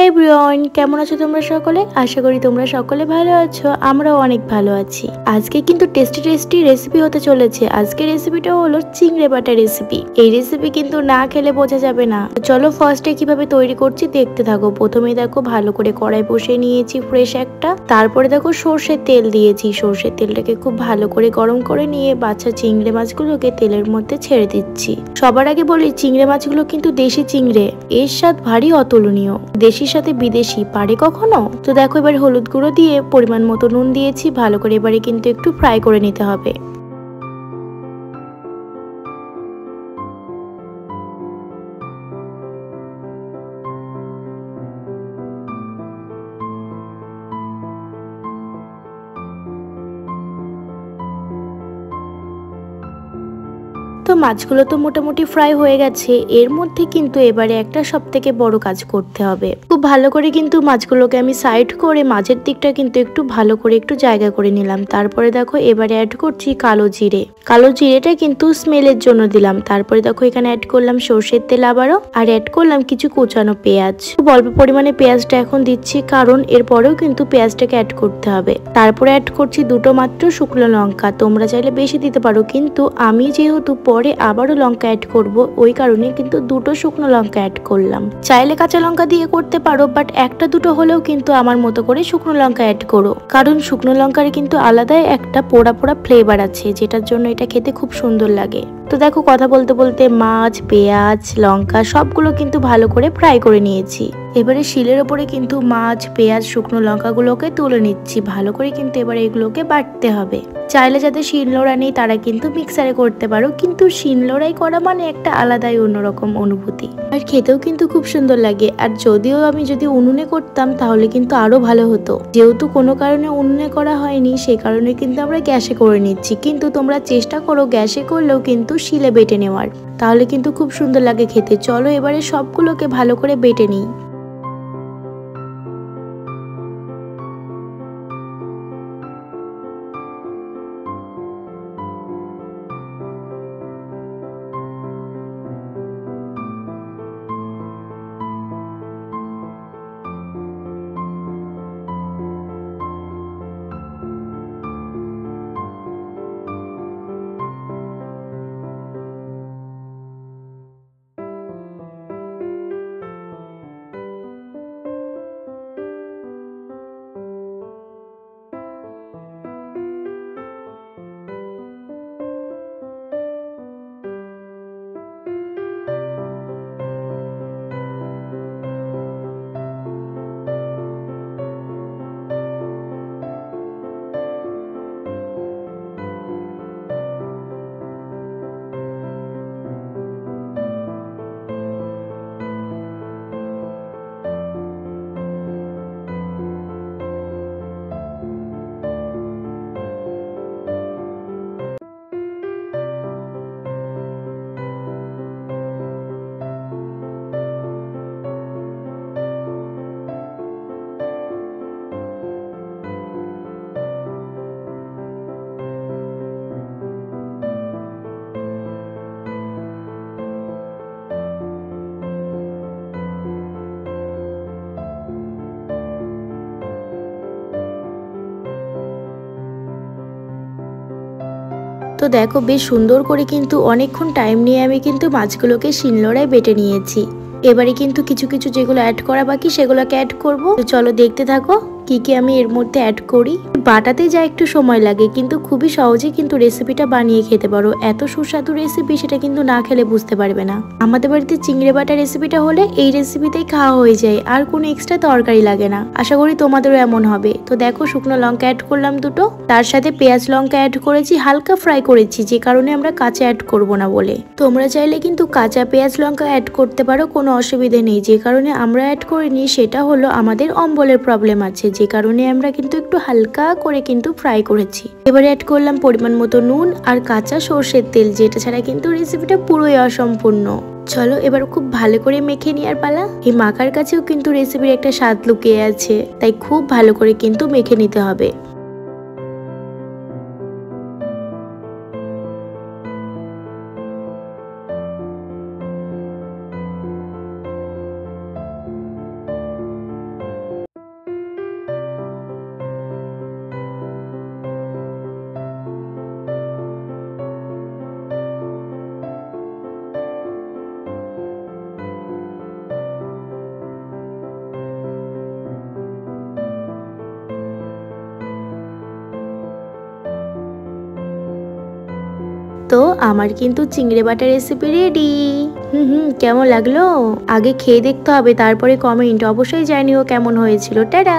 Everyone, কেমন আছো তোমরা সকলে? আশা করি তোমরা সকলে ভালো আছো। আমরাও অনেক ভালো আছি। আজকে কিন্তু টেস্টি রেসিপি হতে চলেছে। আজকের রেসিপিটা হলো চিংড়ে বাটা রেসিপি। এই রেসিপি কিন্তু না খেলে বোঝা যাবে না। চলো ফার্স্টে কিভাবে তৈরি করছি দেখতে থাকো। প্রথমেই দেখো ভালো করে কড়াই বসিয়ে নিয়েছি ফ্রেশ একটা। তারপরে দেখো সর্ষের তেল দিয়েছি। সর্ষের তেলটাকে খুব ভালো করে গরম করে নিয়ে বাচ্চা চিংড়ে মাছগুলোকে তেলের মধ্যে ছেড়ে দিচ্ছি। সবার আগে বলি, চিংড়ে মাছগুলো কিন্তু দেশি চিংড়ে, এর স্বাদ ভারী অতুলনীয়। দেশির সাথে বিদেশি পারে কখনো? তো দেখো এবার হলুদ গুঁড়ো দিয়ে পরিমাণ মতো নুন দিয়েছি। ভালো করে এবারে কিন্তু একটু ফ্রাই করে নিতে হবে। তো মাছগুলো তো মোটামুটি ফ্রাই হয়ে গেছে। এর মধ্যে কিন্তু এবারে একটা সব থেকে বড় কাজ করতে হবে। খুব ভালো করে কিন্তু মাছগুলোকে আমি সাইড করে মাঝের দিকটা কিন্তু একটু ভালো করে একটু জায়গা করে নিলাম। তারপরে দেখো এবারে অ্যাড করছি কালো জিরে। কালো জিরেটা কিন্তু স্মেলের জন্য দিলাম। তারপরে দেখো এখানে অ্যাড করলাম সর্ষের তেল আবারও, আর অ্যাড করলাম কিছু কুচানো পেঁয়াজ। খুব অল্প পরিমাণে পেঁয়াজটা এখন দিচ্ছি, কারণ এরপরেও কিন্তু পেঁয়াজটাকে অ্যাড করতে হবে। তারপরে অ্যাড করছি দুটো মাত্র শুকনো লঙ্কা। তোমরা চাইলে বেশি দিতে পারো, কিন্তু আমি যেহেতু পরে আবারও লঙ্কা অ্যাড করব, ওই কারণে কিন্তু দুটো শুকনো লঙ্কা অ্যাড করলাম। চাইলে কাঁচা লঙ্কা দিয়ে করতে পারো, বাট একটা দুটো হলেও কিন্তু আমার মতো করে শুকনো লঙ্কা অ্যাড করো, কারণ শুকনো লঙ্কার কিন্তু আলাদাই একটা পোড়া পোড়া ফ্লেভার আছে, যেটার জন্য এটা খেতে খুব সুন্দর লাগে। তো দেখো কথা বলতে বলতে মাছ, পেঁয়াজ, লঙ্কা সবগুলো কিন্তু ভালো করে ফ্রাই করে নিয়েছি। এবারে শিলের ওপরে কিন্তু মাছ, পেঁয়াজ, শুকনো লঙ্কাগুলোকে তুলে নিচ্ছি। ভালো করে কিন্তু এবারে এগুলোকে বাটতে হবে। চাইলে যাদের শিলনোড়া নেই তারা কিন্তু মিক্সারে করতে পারো, কিন্তু শিলনোড়াই করা মানে একটা আলাদাই অন্যরকম অনুভূতি, আর খেতেও কিন্তু খুব সুন্দর লাগে। আর যদিও আমি যদি উনুনে করতাম তাহলে কিন্তু আরো ভালো হতো। যেহেতু কোনো কারণে উনুনে করা হয়নি, সেই কারণে কিন্তু আমরা গ্যাসে করে নিচ্ছি। কিন্তু তোমরা চেষ্টা করো গ্যাসে করলেও কিন্তু শিলে বেটে নেওয়ার, তাহলে কিন্তু খুব সুন্দর লাগে খেতে। চলো এবারে সবগুলোকে ভালো করে বেটে নিই। তো দেখো বেশ সুন্দর করে কিন্তু অনেকক্ষণ টাইম নিয়ে আমি কিন্তু মাছগুলোকে শিলনোড়ায় বেটে নিয়েছি। এবারে কিন্তু কিছু কিছু যেগুলো অ্যাড করা বাকি সেগুলোকে অ্যাড করব। তো চলো দেখতে থাকো কি কি আমি এর মধ্যে অ্যাড করি। বাটাতে যা একটু সময় লাগে, কিন্তু খুবই সহজে কিন্তু রেসিপিটা বানিয়ে খেতে পারো। এত সুস্বাদু রেসিপি, সেটা কিন্তু না খেলে বুঝতে পারবে না। আমাদের বাড়িতে চিংড়ে বাটা রেসিপিটা হলে এই রেসিপিতেই খাওয়া হয়ে যায়, আর কোনো এক্সট্রা তরকারি লাগে না। আশা করি তোমাদেরও এমন হবে। তো দেখো শুকনো লঙ্কা অ্যাড করলাম দুটো, তার সাথে পেঁয়াজ লঙ্কা অ্যাড করেছি, হালকা ফ্রাই করেছি, যে কারণে আমরা কাঁচা অ্যাড করব না বলে। তোমরা চাইলে কিন্তু কাঁচা পেঁয়াজ লঙ্কা অ্যাড করতে পারো, কোনো অসুবিধে নেই। যে কারণে আমরা অ্যাড করিনি সেটা হলো আমাদের অম্বলের প্রবলেম আছে, যে কারণে আমরা কিন্তু একটু হালকা করে কিন্তু ফ্রাই করেছি। এবারে অ্যাড করলাম পরিমাণ মতো নুন আর কাঁচা সর্ষের তেল, যেটা ছাড়া কিন্তু রেসিপিটা পুরোই অসম্পূর্ণ। চলো এবার খুব ভালো করে মেখে নেওয়ার পালা। এই মাখার কাছেও কিন্তু রেসিপির একটা স্বাদ লুকিয়ে আছে, তাই খুব ভালো করে কিন্তু মেখে নিতে হবে। তো আমার কিন্তু চিংড়ি বাটা রেসিপি রেডি। কেমন লাগলো আগে খেয়ে দেখতে হবে, তারপরে কমেন্ট অবশ্যই জানিও কেমন হয়েছিল। টাটা।